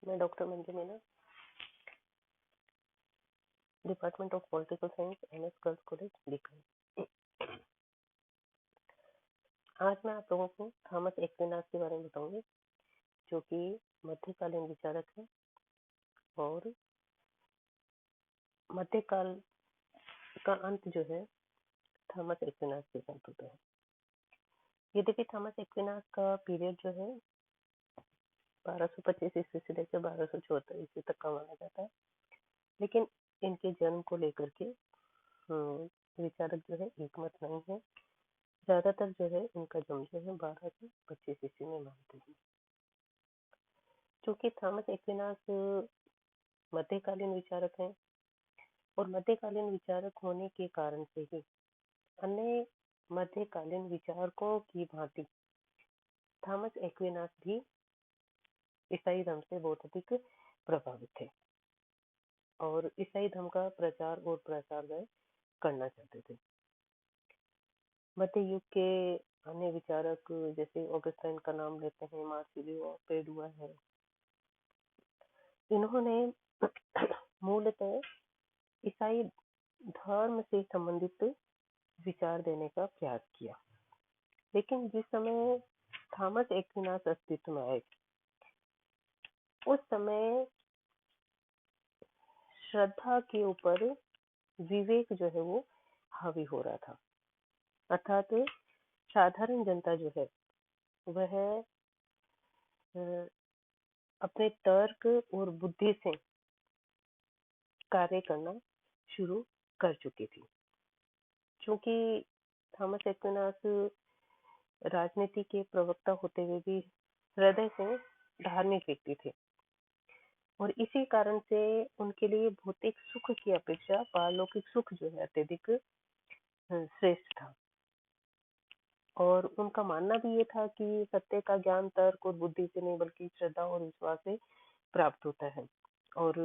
मैं doctor Manju Meena, department of political science, MS girls college, Bikaner. आज मैं आप लोगों को थॉमस एक्विनास के बारे में बताऊंगी, जो कि मध्यकालीन विचारक है और मध्यकाल का अंत जो है थॉमस एक्विनास के साथ होता है। यद्यपि थॉमस एक्विनास का पीरियड जो है 1225 ईस्वी से लेकर 1274 ईस्वी तक का माना जाता है, लेकिन इनके जन्म को लेकर के विचारक जो है एक मत नहीं है। ज्यादातर जो है इनका जन्म जो है 1225 ईस्वी में मानते हैं। चूंकि थॉमस एक्विनास मध्यकालीन विचारक हैं और मध्यकालीन विचारक होने के कारण से ही अन्य मध्यकालीन विचारकों की भांति थॉमस एक्विनास भी ईसाई धर्म से बहुत अधिक प्रभावित थे और ईसाई धर्म का प्रचार और प्रसार वह करना चाहते थे। मध्य युग के अन्य विचारक जैसे ऑगस्टाइन का नाम लेते हैं, मार्सिलियो पेडुआ है। इन्होंने मूलतः ईसाई धर्म से संबंधित विचार देने का प्रयास किया, लेकिन जिस समय थॉमस एक्विनास अस्तित्व में आए उस समय श्रद्धा के ऊपर विवेक जो है वो हावी हो रहा था, अर्थात साधारण जनता जो है वह अपने तर्क और बुद्धि से कार्य करना शुरू कर चुकी थी। क्योंकि थॉमस एक्विनास राजनीति के प्रवक्ता होते हुए भी हृदय से धार्मिक व्यक्ति थे और इसी कारण से उनके लिए भौतिक सुख की अपेक्षा पारलौकिक सुख जो है अत्यधिक श्रेष्ठ था। और उनका मानना भी ये था कि सत्य का ज्ञान तर्क और बुद्धि से नहीं बल्कि श्रद्धा और विश्वास से प्राप्त होता है और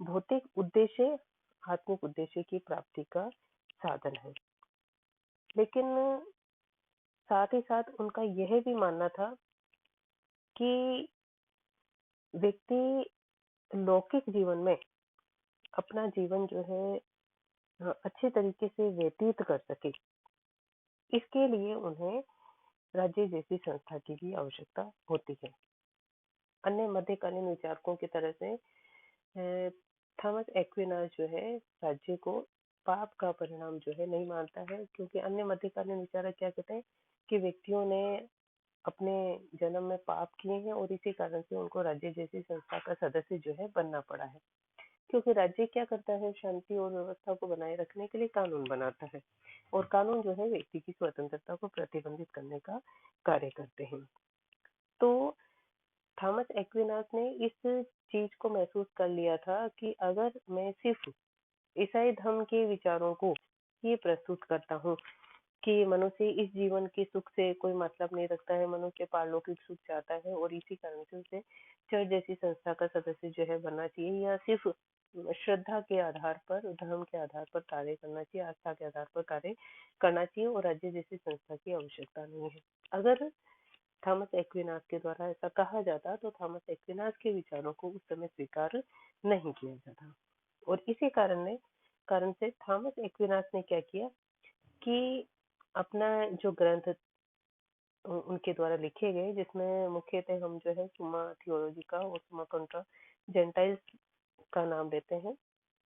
भौतिक उद्देश्य आत्मिक उद्देश्य की प्राप्ति का साधन है। लेकिन साथ ही साथ उनका यह भी मानना था कि व्यक्ति लौकिक जीवन में अपना जीवन जो है अच्छे तरीके से व्यतीत कर सके, इसके लिए उन्हें राज्य जैसी संस्था की भी आवश्यकता होती है। अन्य मध्यकालीन विचारकों की तरह से थॉमस एक्विनास जो है राज्य को पाप का परिणाम जो है नहीं मानता है, क्योंकि अन्य मध्यकालीन विचारक क्या कहते हैं कि व्यक्तियों ने अपने जन्म में पाप किए हैं और इसी कारण से उनको राज्य जैसी संस्था का सदस्य जो है बनना पड़ा है। क्योंकि राज्य क्या करता है, शांति और व्यवस्था को बनाए रखने के लिए कानून बनाता है और कानून जो है व्यक्ति की स्वतंत्रता को प्रतिबंधित करने का कार्य करते हैं। तो थॉमस एक्विनास ने इस चीज को महसूस कर लिया था कि अगर मैं सिर्फ ईसाई धर्म के विचारों को ये प्रस्तुत करता हूँ कि मनुष्य इस जीवन के सुख से कोई मतलब नहीं रखता है, मनुष्य पारलौकिक सुख चाहता है और इसी कारण से उसे चर्च जैसी संस्था का सदस्य जो है बनना चाहिए, या सिर्फ श्रद्धा के आधार पर धर्म के आधार पर कार्य करना चाहिए, आस्था के आधार पर कार्य करना चाहिए और राज्य जैसी संस्था की आवश्यकता नहीं है। अगर थॉमस एक्विनास के द्वारा ऐसा कहा जाता तो थॉमस एक्विनास के विचारों को उस समय स्वीकार नहीं किया जाता और इसी कारण से थॉमस एक्विनास ने क्या किया कि अपना जो ग्रंथ उनके द्वारा लिखे गए, जिसमें मुख्यतः हम जो है सुमा थियोलॉजिका और सुमा कंट्रा जेंटाइल्स का नाम लेते हैं,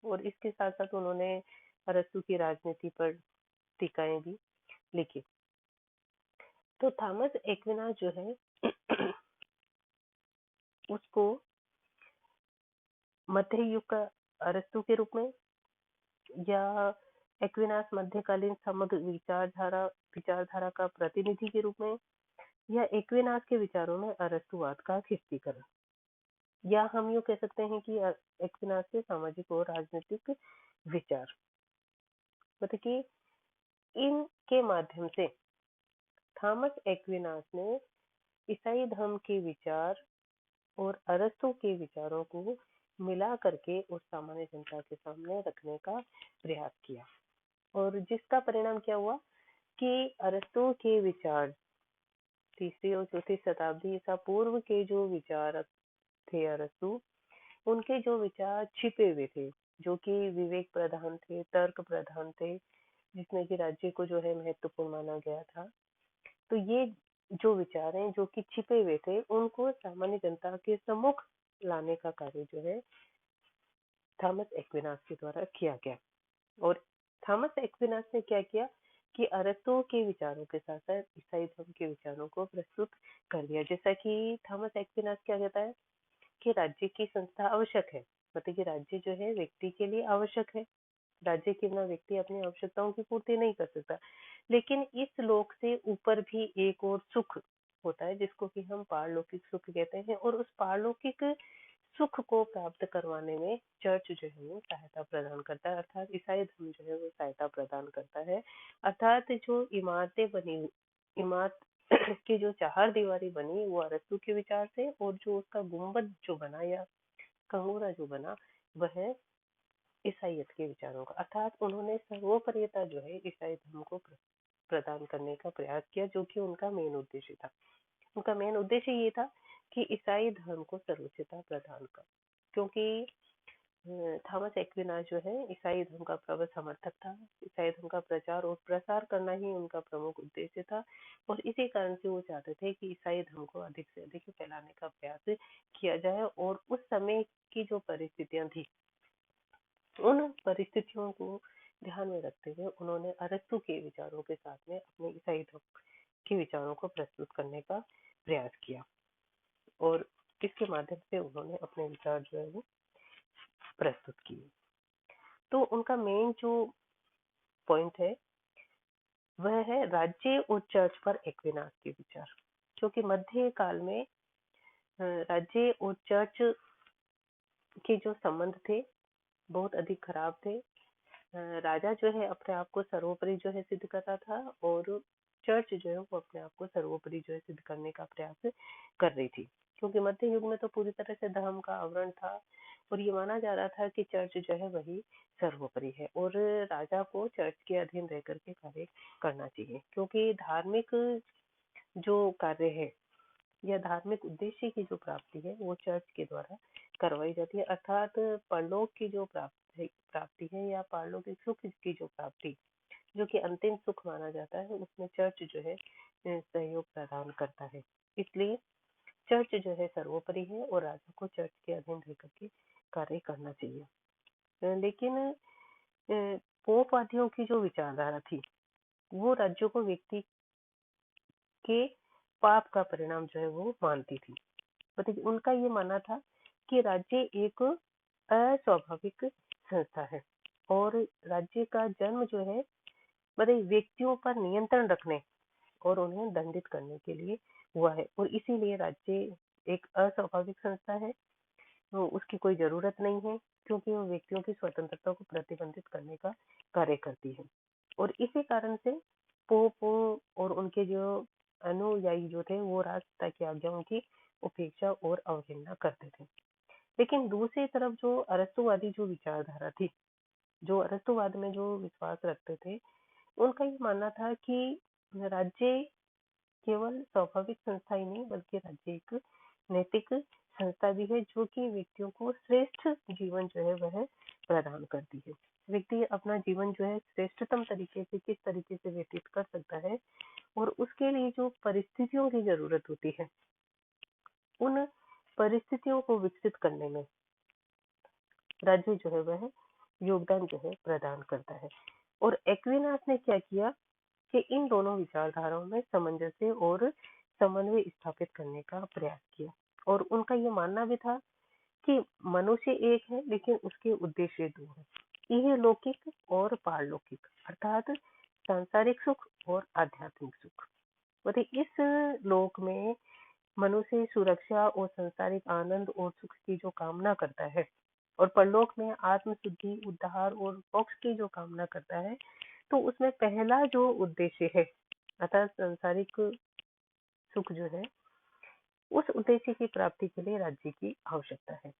और इसके साथ साथ उन्होंने अरस्तु की राजनीति पर टीकाएं भी लिखी। तो थॉमस एक्विनास जो है उसको मध्य युग का अरस्तु के रूप में, या एक्विनास मध्यकालीन समग्र विचारधारा का प्रतिनिधि के रूप में, या एक्विनास के विचारों में अरस्तुवाद का खिस्तीकरण, या हम यूँ कह सकते हैं कि एक्विनास के सामाजिक और राजनीतिक विचार, मतलब कि इनके माध्यम से थॉमस एक्विनास ने ईसाई धर्म के विचार और अरस्तु के विचारों को मिला करके उस सामान्य जनता के सामने रखने का प्रयास किया, और जिसका परिणाम क्या हुआ कि अरस्तु के विचार तीसरी और चौथी शताब्दी ईसा पूर्व के जो विचारक थे अरस्तु, उनके जो विचार छिपे हुए थे, जो कि विवेक प्रधान थे, तर्क प्रधान थे, जिसमें कि राज्य को जो है महत्वपूर्ण माना गया था। तो ये जो विचार हैं जो कि छिपे हुए थे, उनको सामान्य जनता के सम्मुख लाने का कार्य जो है थॉमस एक्विनास के द्वारा किया गया। और थॉमस एक्विनास ने क्या किया कि अरस्तु के विचारों के साथ साथ ईसाई धर्म के विचारों को प्रस्तुत कर दिया। जैसा कि थॉमस एक्विनास क्या कहता है कि राज्य की संस्था आवश्यक है, मतलब कि राज्य जो है व्यक्ति के लिए आवश्यक है। राज्य के बिना व्यक्ति अपनी आवश्यकताओं की पूर्ति नहीं कर सकता। लेकिन इस लोक से ऊपर भी एक और सुख होता है, जिसको कि हम पारलौकिक सुख कहते हैं, और उस पारलौकिक सुख को प्राप्त करवाने में चर्च जो है वो सहायता प्रदान करता है, अर्थात ईसाई धर्म जो है वो सहायता प्रदान करता है। अर्थात जो इमारतें बनी, इमारत की जो चार दीवारी बनी वो अरस्तु के विचार से, और जो उसका गुम्बद जो बना या कंगूरा जो बना वह ईसाइयत के विचारों का। अर्थात उन्होंने सर्वोपरियता जो है ईसाई धर्म को प्रदान करने का प्रयास किया, जो कि उनका मेन उद्देश्य था। उनका मेन उद्देश्य ये था कि ईसाई धर्म को सर्वोच्चता प्रदान कर, क्योंकि थॉमस एक्विनास जो है ईसाई धर्म का प्रबल समर्थक था। ईसाई धर्म का प्रचार और प्रसार करना ही उनका प्रमुख उद्देश्य था, और इसी कारण से वो चाहते थे कि ईसाई धर्म को अधिक से अधिक फैलाने का प्रयास किया जाए। और उस समय की जो परिस्थितियां थी, उन परिस्थितियों को ध्यान में रखते हुए उन्होंने अरस्तु के विचारों के साथ में अपने ईसाई धर्म के विचारों को प्रस्तुत करने का प्रयास किया, और इसके माध्यम से उन्होंने अपने विचार जो है वो प्रस्तुत किए। तो उनका मेन जो पॉइंट है वह है राज्य और चर्च पर एक्विनास के विचार, क्योंकि मध्य काल में राज्य और चर्च के जो संबंध थे बहुत अधिक खराब थे। राजा जो है अपने आप को सर्वोपरि जो है सिद्ध करता था, और चर्च जो है वो अपने आप को सर्वोपरि जो है सिद्ध करने का प्रयास कर रही थी, क्योंकि मध्य युग में तो पूरी तरह से धर्म का आवरण था, और ये माना जा रहा था कि चर्च जो है वही सर्वोपरि है, और राजा को चर्च के अधीन रह करके कार्य करना चाहिए, क्योंकि धार्मिक जो कार्य है या धार्मिक उद्देश्य की जो प्राप्ति है वो चर्च के द्वारा करवाई जाती है। अर्थात परलोक की जो प्राप्ति है या पारलौकिक सुख की जो प्राप्ति, जो कि अंतिम सुख माना जाता है, उसमें चर्च जो है सहयोग प्रदान करता है। इसलिए चर्च जो है सर्वोपरि है, और राजा को चर्च के अधीन रह करके कार्य करना चाहिए। लेकिन पोपवादियों की जो विचारधारा थी वो राज्यों को व्यक्ति के पाप का परिणाम जो है वो मानती थी। मतलब उनका ये मानना था कि राज्य एक अस्वाभाविक संस्था है, और राज्य का जन्म जो है मतलब व्यक्तियों पर नियंत्रण रखने और उन्हें दंडित करने के लिए हुआ है, और इसीलिए राज्य एक अस्वाभाविक संस्था है। तो उसकी कोई जरूरत नहीं है, क्योंकि वो व्यक्तियों की स्वतंत्रता को प्रतिबंधित करने का कार्य करती है। और इसी कारण से पोप और उनके जो अनुयायी जो थे वो राजपिता की आज्ञाओं की उपेक्षा और अवहेलना करते थे। लेकिन दूसरी तरफ जो अरस्तुवादी जो विचारधारा थी, जो अरस्तुवाद में जो विश्वास रखते थे, उनका ये मानना था कि राज्य केवल स्वाभाविक संस्था ही नहीं बल्कि राज्य एक नैतिक संस्था भी है, जो कि व्यक्तियों को श्रेष्ठ जीवन जो है वह प्रदान करती है। व्यक्ति अपना जीवन जो है श्रेष्ठतम तरीके से किस तरीके से व्यतीत कर सकता है, और उसके लिए जो परिस्थितियों की जरूरत होती है उन परिस्थितियों को विकसित करने में राज्य जो है वह योगदान जो है प्रदान करता है। और एक्विनास ने क्या किया कि इन दोनों विचारधाराओं में सामंजस्य और समन्वय स्थापित करने का प्रयास किया, और उनका ये मानना भी था कि मनुष्य एक है लेकिन उसके उद्देश्य दो है, यह लौकिक और पारलौकिक, अर्थात सांसारिक सुख और आध्यात्मिक सुख। मतलब इस लोक में मनुष्य सुरक्षा और सांसारिक आनंद और सुख की जो कामना करता है, और परलोक में आत्म शुद्धि उद्धार और मोक्ष की जो कामना करता है, तो उसमें पहला जो उद्देश्य है अर्थात सांसारिक सुख जो है, उस उद्देश्य की प्राप्ति के लिए राज्य की आवश्यकता है,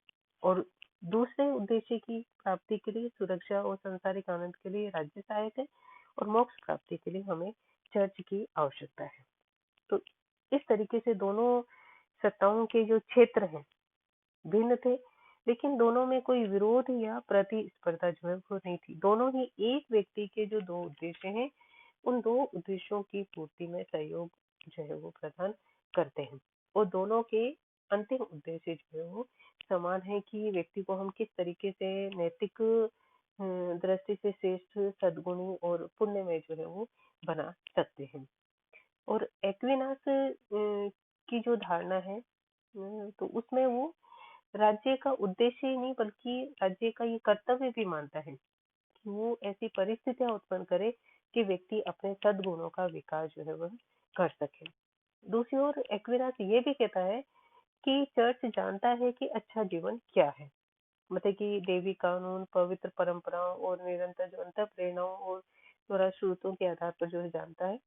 और दूसरे उद्देश्य की प्राप्ति के लिए सुरक्षा और सांसारिक आनंद के लिए राज्य सहायक है, और मोक्ष प्राप्ति के लिए हमें चर्च की आवश्यकता है। तो इस तरीके से दोनों सत्ताओं के जो क्षेत्र हैं भिन्न थे, लेकिन दोनों में कोई विरोध या प्रतिस्पर्धा जो है वो नहीं थी। दोनों ही एक व्यक्ति के जो दो उद्देश्य हैं, उन दो उद्देश्यों की पूर्ति में सहयोग जो है वो प्रदान करते हैं, और दोनों के अंतिम उद्देश्य जो है वो समान है कि व्यक्ति को हम किस तरीके से नैतिक दृष्टि से श्रेष्ठ, सद्गुणी और पुण्यमय जो है वो बना सकते हैं। और एक्विनास की जो धारणा है, तो उसमें वो राज्य का उद्देश्य ही नहीं बल्कि राज्य का ये कर्तव्य भी मानता है कि वो ऐसी परिस्थितियां उत्पन्न करे कि व्यक्ति अपने सद्गुणों का विकास जो है वह कर सके। दूसरी ओर एक्विनास ये भी कहता है कि चर्च जानता है कि अच्छा जीवन क्या है, मतलब कि देवी कानून, पवित्र परंपराओं और निरंतर जो अंतर प्रेरणाओं और द्वारा स्रोतों के आधार पर जो है जानता है।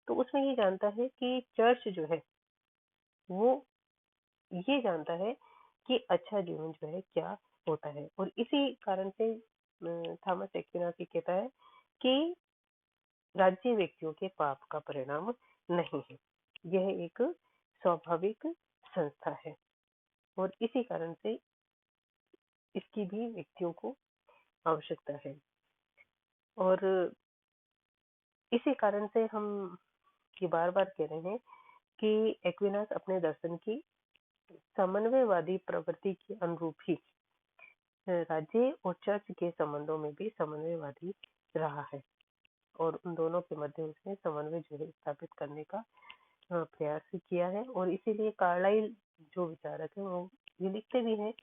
तो उसमें ये जानता है कि चर्च जो है वो ये जानता है कि अच्छा जीवन जो है क्या होता है, और इसी कारण से थॉमस एक्विनास ये कहता है कि राज्य व्यक्तियों के पाप का परिणाम नहीं है, यह एक स्वाभाविक संस्था है, और इसी कारण से इसकी भी व्यक्तियों को आवश्यकता है। और इसी कारण से हम ये बार बार कह रहे हैं कि एक्विनास अपने दर्शन की समन्वयवादी प्रवृत्ति के अनुरूप ही राज्य और चर्च के संबंधों में भी समन्वयवादी रहा है, और उन दोनों के मध्य उसने समन्वय जो है स्थापित करने का प्रयास किया है। और इसीलिए कार्लाइल जो विचारक है वो ये लिखते भी हैं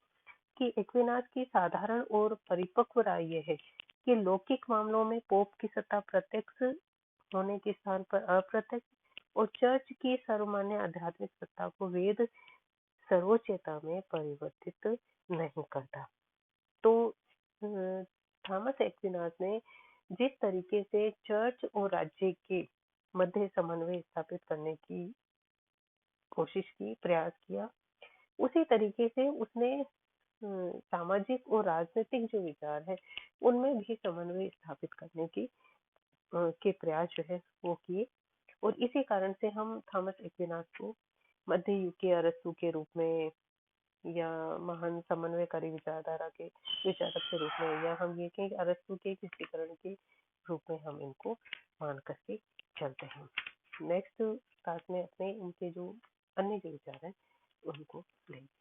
कि एक्विनास की साधारण और परिपक्व राय यह है कि लौकिक मामलों में पोप की सत्ता प्रत्यक्ष होने के स्थान पर अप्रत्यक्ष, और चर्च की सर्वमान्य आध्यात्मिक सत्ता को वेद सर्वोच्चता में परिवर्तित नहीं करता। तो थॉमस एक्विनास ने जिस तरीके से चर्च और राज्य के मध्य समन्वय स्थापित करने की कोशिश की, प्रयास किया, उसी तरीके से उसने सामाजिक और राजनीतिक जो विचार है उनमें भी समन्वय स्थापित करने की के प्रयास जो है वो किए। और इसी कारण से हम थॉमस एक्विनास को मध्य युग के अरस्तु के रूप में, या महान समन्वयकारी विचारधारा के विचारक के रूप में, या हम ये कहें अरस्तु के कृष्टीकरण के रूप में हम इनको मान करके चलते हैं। नेक्स्ट क्लास में अपने इनके जो अन्य जो विचार हैं उनको लेंगे।